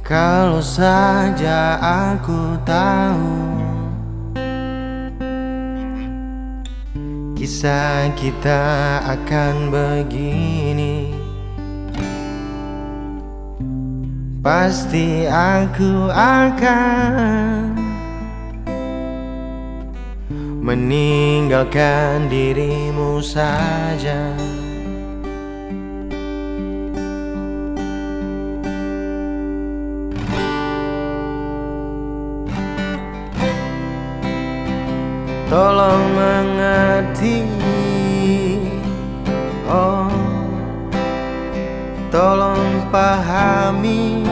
Kalau saja aku tahu kisah kita akan begini, pasti aku akan meninggalkan dirimu saja. Tolong mengerti, oh, tolong pahami.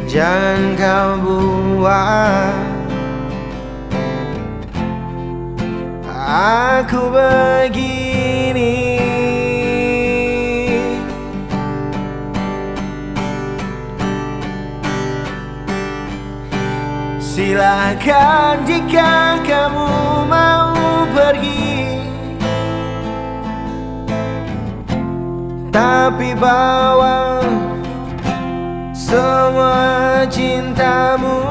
Jangan kau buat aku begini. Silakan jika kamu mau pergi, tapi bawa semua cintamu.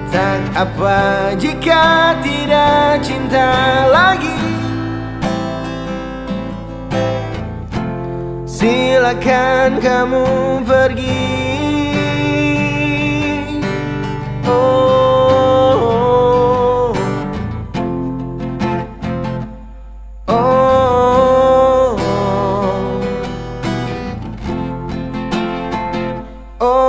Tak apa jika tidak cinta lagi, silakan kamu pergi. Oh, oh, oh, oh.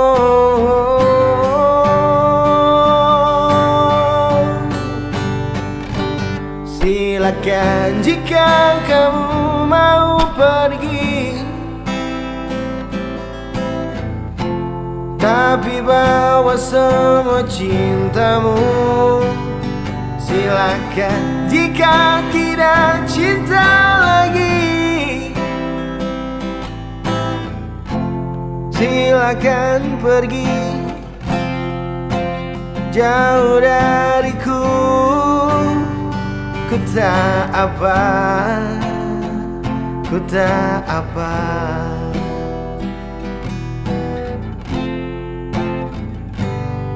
Silakan jika kamu mau pergi, tapi bawa semua cintamu. Silakan jika tidak cinta lagi, silakan pergi jauh dariku. Ku tak apa, ku tak apa.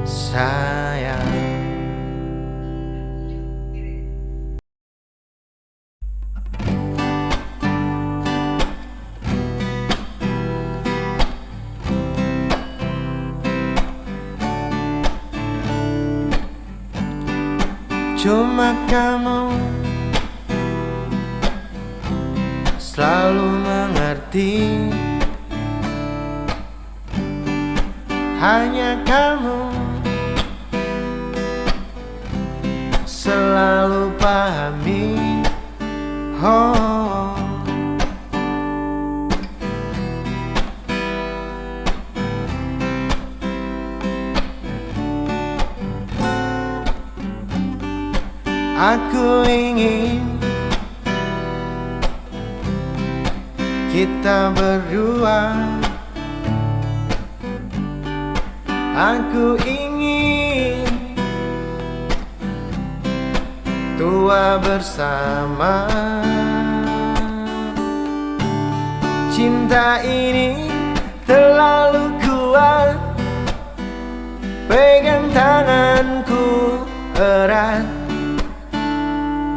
Sayang, cuma kamu selalu mengerti, hanya kamu selalu pahami. Oh, aku ingin kita berdua. Aku ingin tua bersama. Cinta ini terlalu kuat, pegang tanganku erat,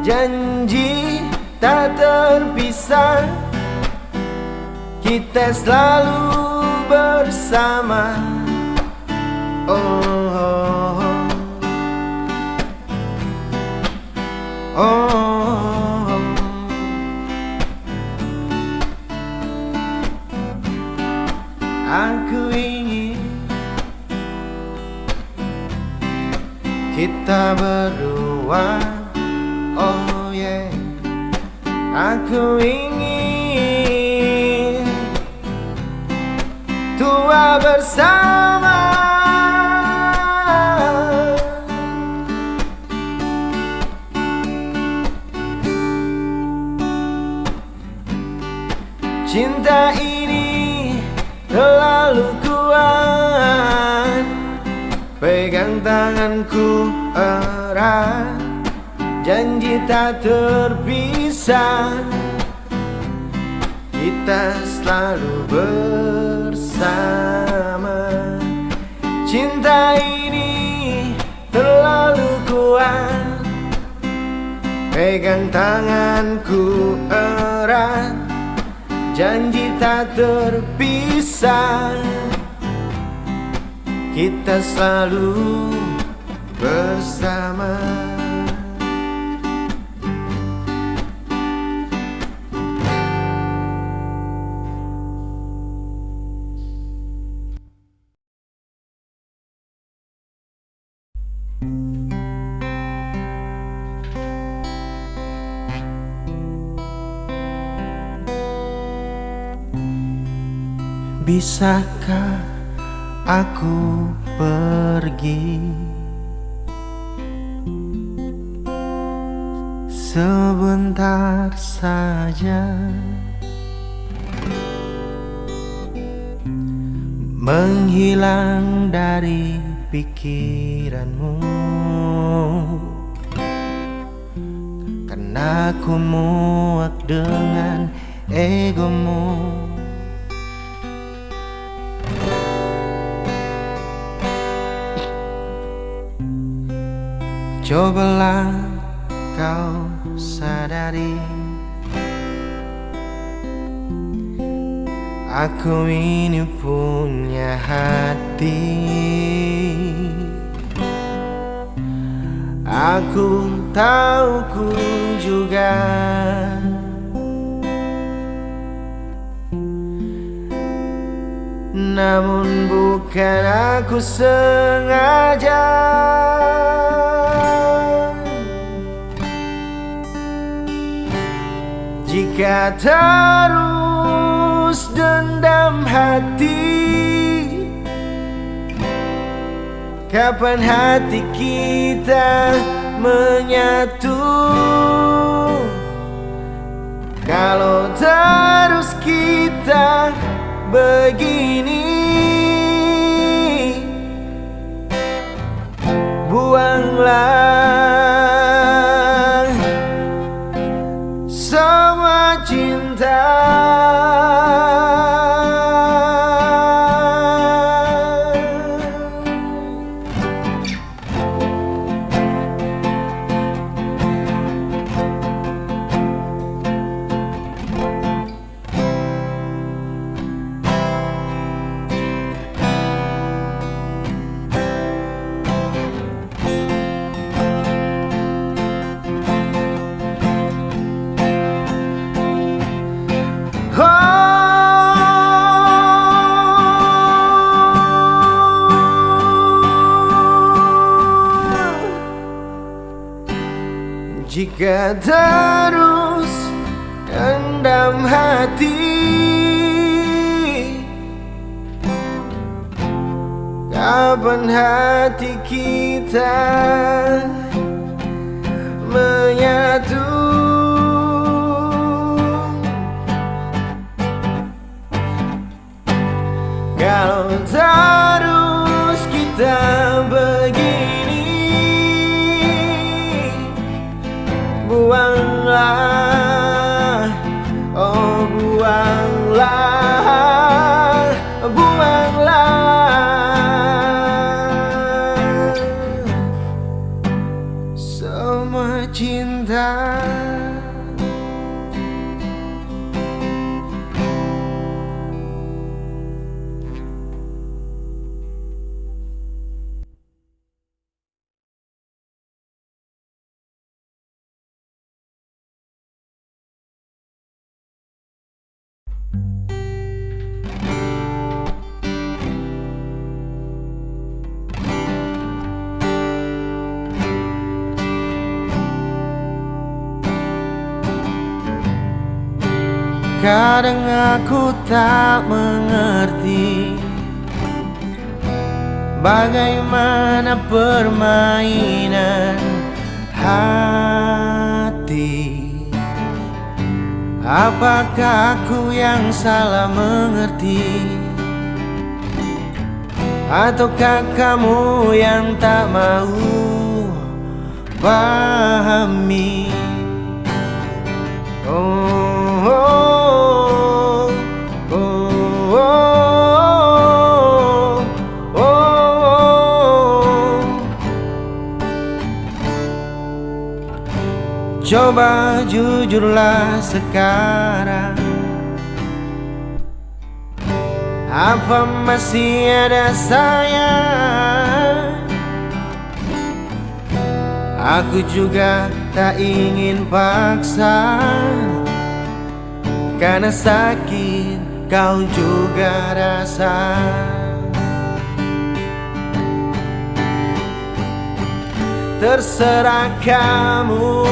janji tak terpisah, kita selalu bersama. Oh, oh, oh, oh. Aku ingin kita berdua. Oh yeah, aku ingin tua bersama. Cinta ini terlalu kuat, pegang tanganku erat, janji tak terpisah, kita selalu bersama. Cinta ini terlalu kuat, pegang tanganku erat, janji tak terpisah, kita selalu bersama. Bisakah aku pergi sebentar saja, menghilang dari pikiranmu, karena aku muak dengan egomu. Cobalah kau sadari, aku ini punya hati. Aku tahu ku juga namun bukan aku sengaja. Jika terus dendam hati, kapan hati kita menyatu? Kalau terus kita begini, buanglah semua cinta. Jika terus dendam hati, kapan hati kita menyatu? Kalau terus kita begini, buanglah, oh buanglah, buanglah semua cinta. Kadang aku tak mengerti bagaimana permainan hati. Apakah aku yang salah mengerti, ataukah kamu yang tak mau pahami? Oh, oh, oh, oh, oh. Coba jujurlah sekarang, apa masih ada sayang? Aku juga tak ingin paksa, karena sakit kau juga rasa. Terserah kamu,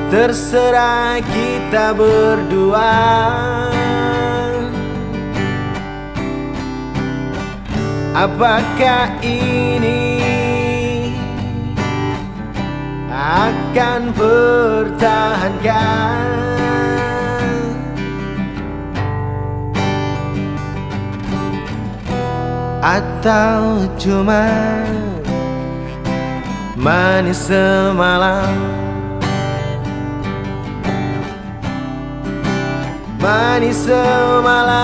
terserah kita berdua. Apakah ini akan pertahankan, atau cuma manis semalam? Manis semalam,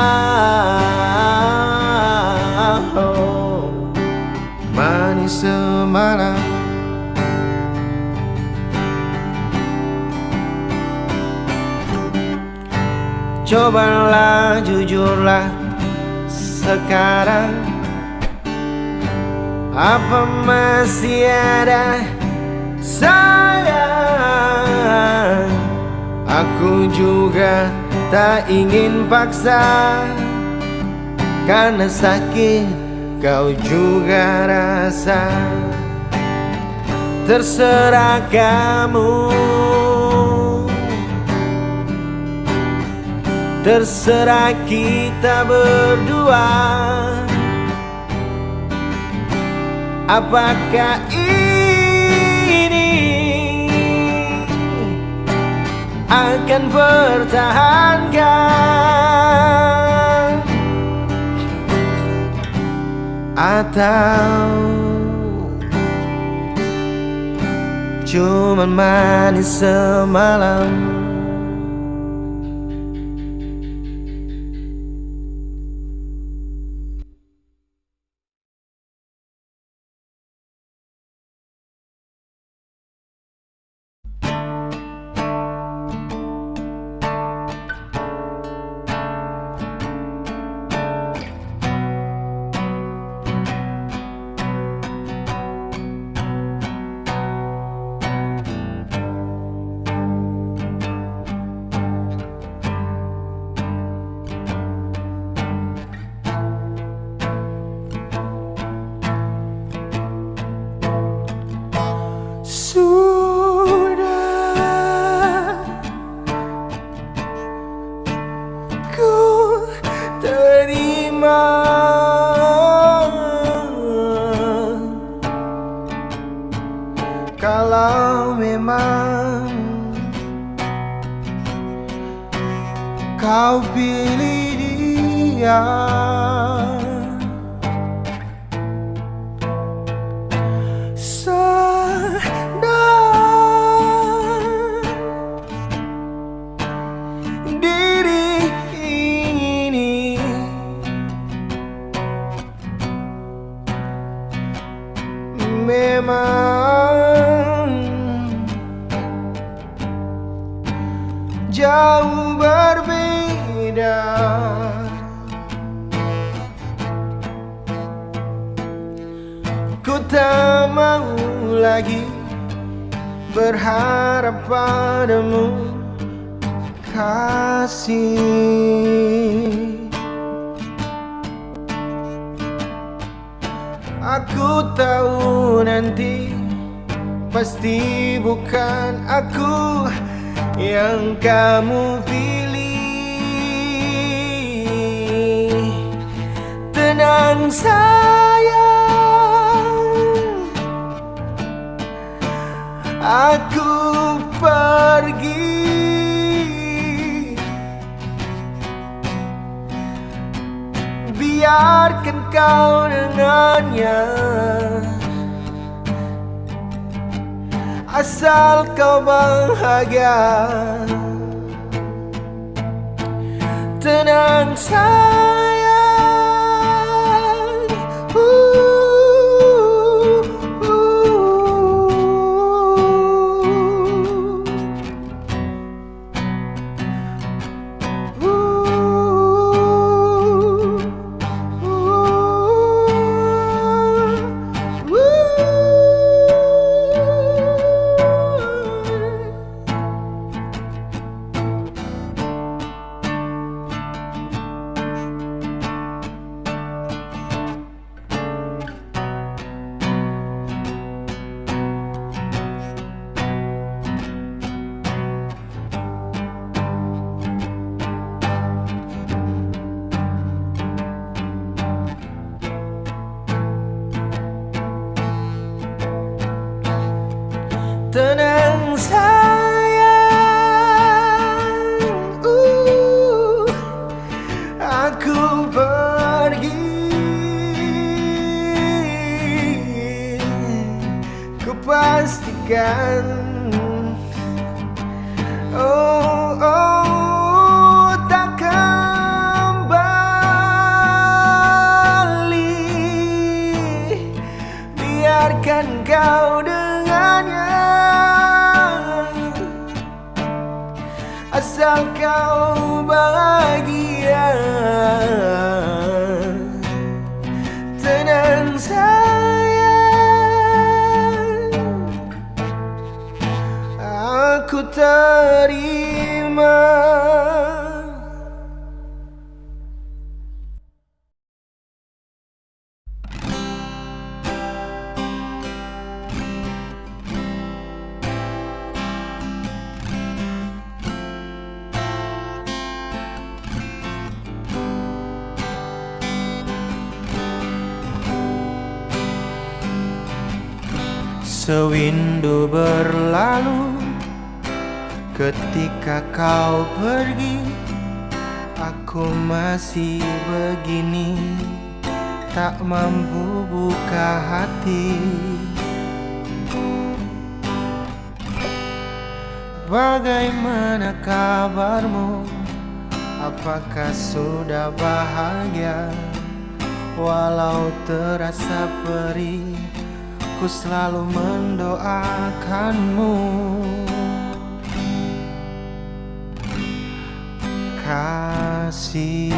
oh, manis semalam. Cobalah jujurlah sekarang, apa masih ada sayang? Aku juga tak ingin paksa, karena sakit kau juga rasa. Terserah kamu, terserah kita berdua. Apakah ini akan pertahankan, atau cuman manis semalam? Sudah ku terima, kalau memang kau pilih dia. Diri ini memang jauh berbeda. Ku tak mau lagi berharap padamu, kasih. Aku tahu nanti pasti bukan aku yang kamu pilih. Tenang sayang, aku pergi. Biarkan kau dengannya, asal kau bahagia. Tenang sayang, tenang sayang, aku pergi. Ku pastikan, tak kembali. Biarkan kau dengannya, asal kau bahagia. Tenang sayang, aku terima. Sewindu berlalu ketika kau pergi, aku masih begini, tak mampu buka hati. Bagaimana kabarmu? Apakah sudah bahagia? Walau terasa perih, ku selalu mendoakanmu. Kasih,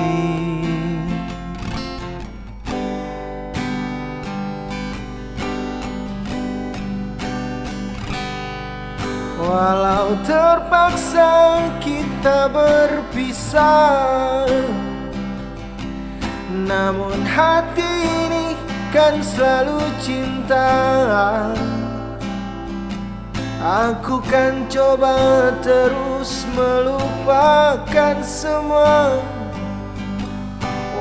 walau terpaksa kita berpisah, namun hati ini kan selalu cinta. Aku kan coba terus melupakan semua,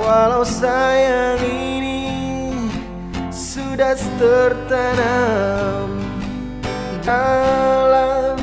walau sayang ini sudah tertanam dalam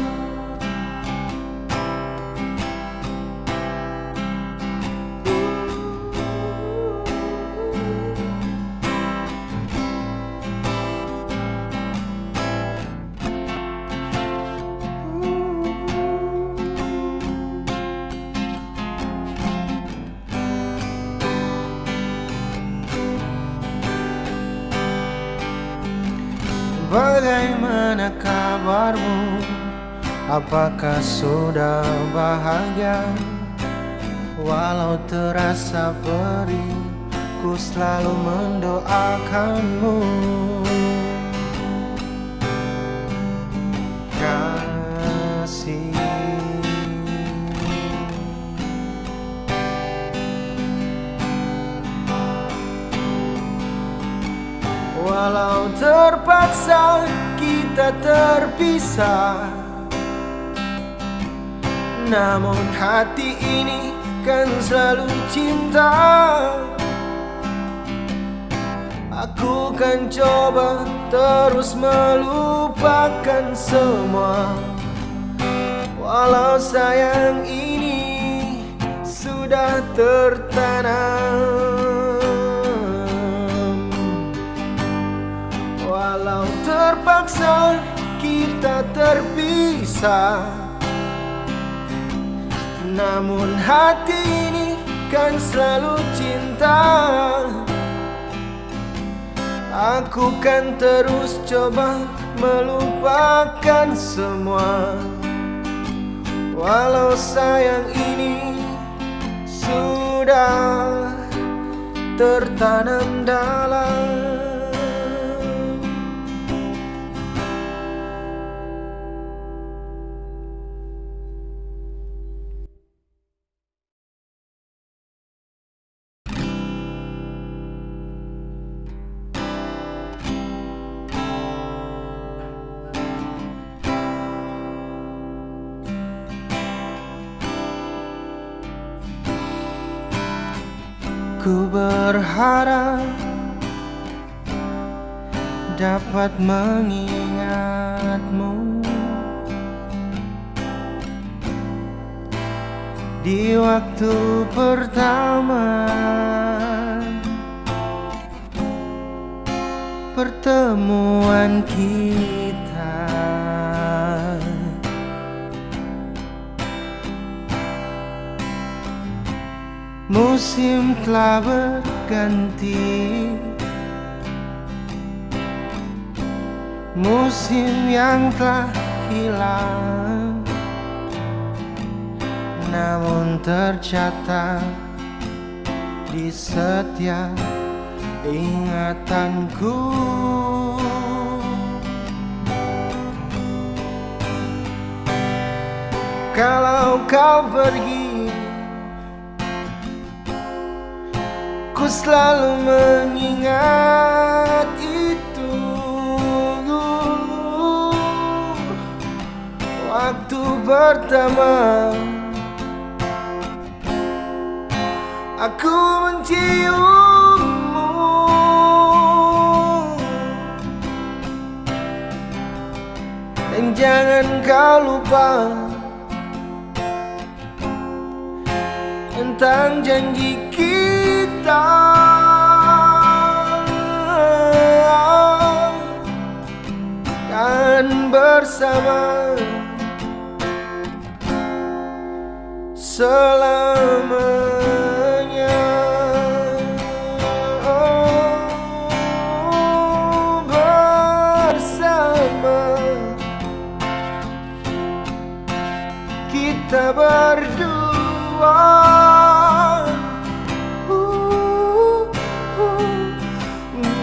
Bagaimana kabarmu? Apakah sudah bahagia? Walau terasa perih, ku selalu mendoakanmu. Kasih, walau terpaksa kita terpisah, namun hati ini kan selalu cinta. Aku kan coba terus melupakan semua. Walau sayang ini sudah tertanam, walau terpaksa kita terpisah, namun hati ini kan selalu cinta. Aku kan terus coba melupakan semua, walau sayang ini sudah tertanam dalam. Ku berharap dapat mengingatmu di waktu pertama pertemuan kita. Musim telah berganti, musim yang telah hilang, namun tercatat di setiap ingatanku. Kalau kau pergi, ku selalu mengingat itu. Waktu pertama aku menciummu, dan jangan kau lupa tentang janji kita. Kan bersama selamanya. Bersama kita berdua,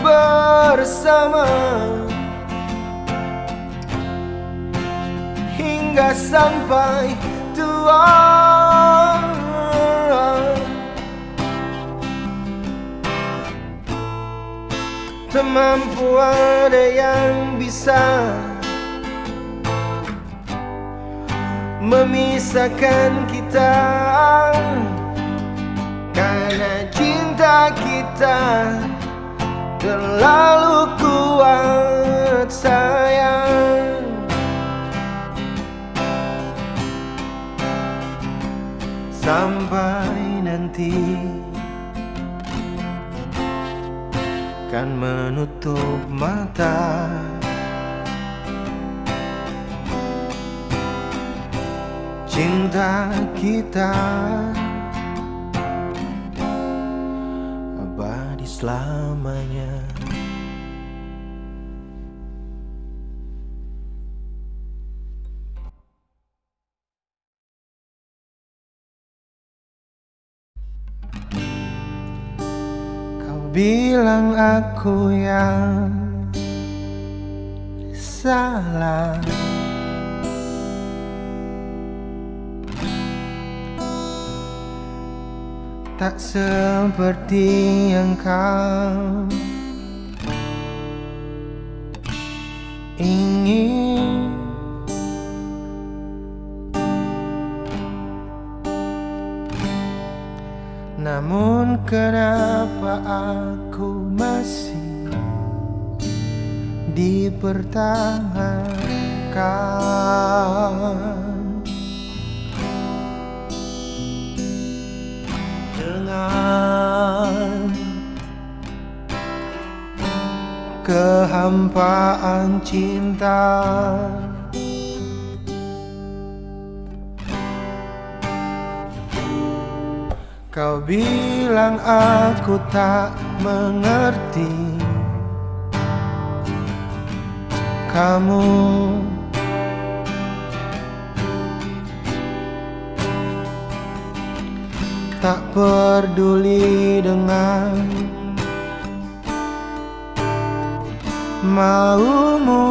bersama hingga sampai tua. Tak mampu ada yang bisa memisahkan kita, karena cinta kita terlalu kuat sayang. Sampai nanti kan menutup mata, cinta kita abadi selamanya. Bilang aku yang salah, tak seperti yang kau ingin. Namun kenapa aku masih dipertahankan? dengan kehampaan cinta. Kau bilang aku tak mengerti. Kamu tak peduli dengan maumu.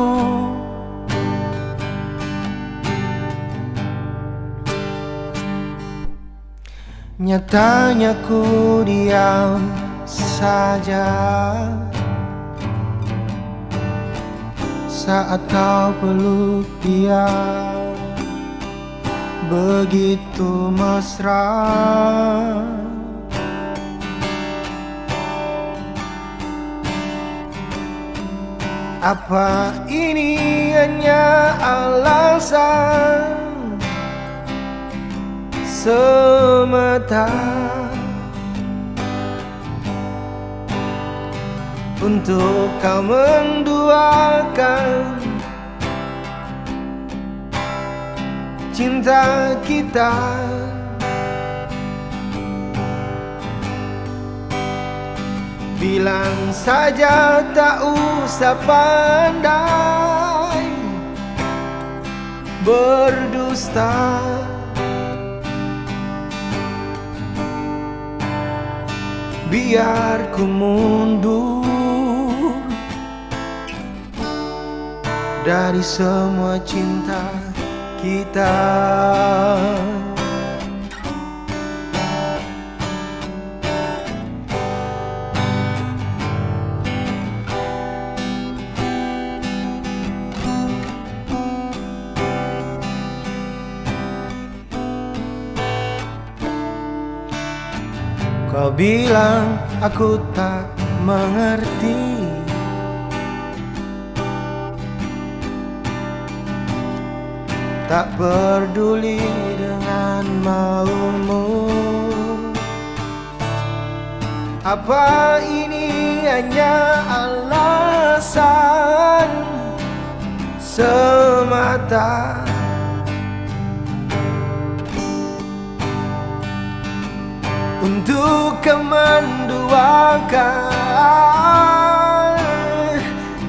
Nyatanya ku diam saja saat kau peluk dia begitu mesra. Apa ini hanya alasan semata untuk kau menduakan cinta kita? Bilang saja tak usah pandai berdusta. Biar ku mundur dari semua cinta kita. Kau bilang aku tak mengerti. Tak peduli dengan maumu. Apa ini hanya alasan semata untuk menduakan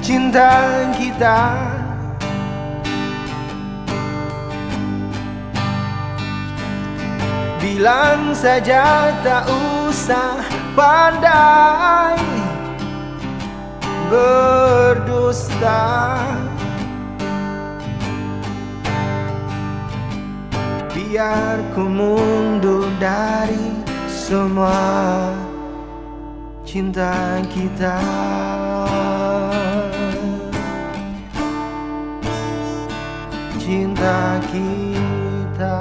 cinta kita? Bilang saja tak usah pandai berdusta. Biar ku mundur dari semua cinta kita. Cinta kita.